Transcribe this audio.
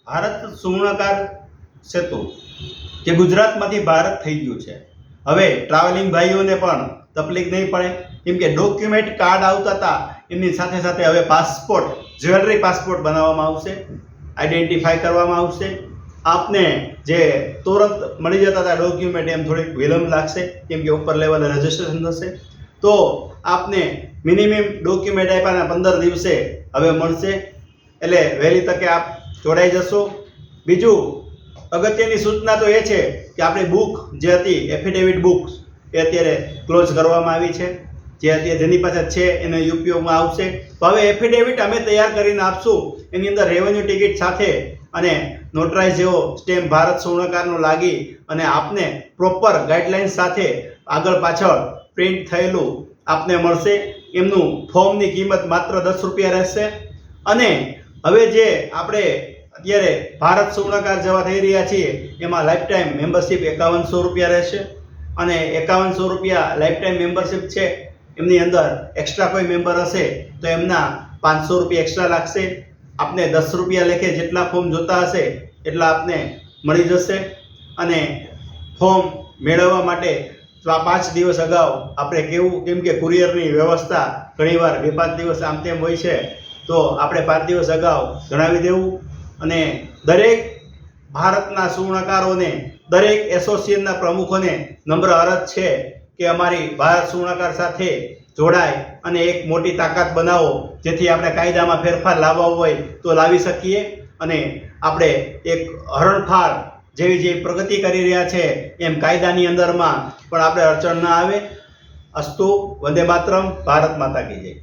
ભારત સુવર્ણકાર સેતુ જે ગુજરાતમાંથી ભારત થઈ ગયું છે, હવે ટ્રાવેલિંગ ભાઈઓને પણ તકલીફ નહીં પડે, કેમ કે ડોક્યુમેન્ટ કાર્ડ આવતા હતા એમની સાથે સાથે હવે પાસપોર્ટ, જ્વેલરી પાસપોર્ટ બનાવવામાં આવશે, આઈડેન્ટિફાઈ કરવામાં આવશે. આપને જે તુરંત મળી જતા હતા ડોક્યુમેન્ટ એમ થોડીક વિલંબ લાગશે, કેમ કે ઉપર લેવલે રજિસ્ટ્રેશન થશે. તો આપને મિનિમમ ડોક્યુમેન્ટ આપ્યાના 15 દિવસે હવે મળશે, એટલે વહેલી તકે આપ જોડાઈ જશો. બીજું અગત્યની સૂચના તો એ છે કે આપણી બુક જે હતી એફિડેવિટ બુક્સ એ અત્યારે ક્લોઝ કરવામાં આવી છે, જે અત્યારે જેની પાસે છે એને ઉપયોગમાં આવશે. તો હવે એફિડેવિટ અમે તૈયાર કરીને આપશું, એની અંદર રેવન્યુ ટિકિટ સાથે અને નોટરાઇઝ જેવો સ્ટેમ્પ ભારત સુવર્ણકારનો લાગી અને આપને પ્રોપર ગાઈડલાઇન્સ સાથે આગળ પાછળ પ્રિન્ટ થયેલું આપને મળશે. એમનું ફોર્મની કિંમત માત્ર 10 રૂપિયા રહેશે. અને હવે જે આપણે અત્યારે ભારત સુવર્ણકાર જેવા થઈ રહ્યા છીએ એમાં લાઈફ ટાઈમ મેમ્બરશિપ 5100 રૂપિયા રહેશે. અને 5100 રૂપિયા લાઈફ ટાઈમ મેમ્બરશિપ છે, એમની અંદર એક્સ્ટ્રા કોઈ મેમ્બર હશે તો એમના 500 રૂપિયા એક્સ્ટ્રા લાગશે. આપને 10 રૂપિયા લેખે જેટલા ફોર્મ જોતા હશે એટલા આપને મળી જશે. અને ફોર્મ મેળવવા માટે 5 દિવસ અગાઉ આપણે કેવું, કેમ કે કુરિયરની વ્યવસ્થા ઘણીવાર 2-5 દિવસ આમ તેમ હોય છે, તો આપણે 5 દિવસ અગાઉ જણાવી દેવું. અને દરેક ભારતના સુવર્ણકારોને, દરેક એસોસિએશનના પ્રમુખોને નમ્ર અરજ છે કે અમારી ભારત સુવર્ણકાર સાથે જોડાય અને એક મોટી તાકાત બનાવો, જેથી આપણે કાયદામાં ફેરફાર લાવવા હોય તો લાવી શકીએ અને આપણે એક હરણફાળ જેવી જે પ્રગતિ કરી રહ્યા છે એમ કાયદાની અંદરમાં પણ આપણે અડચણ ના આવે. અસ્તુ. વંદે માતરમ. ભારત માતા કી જય.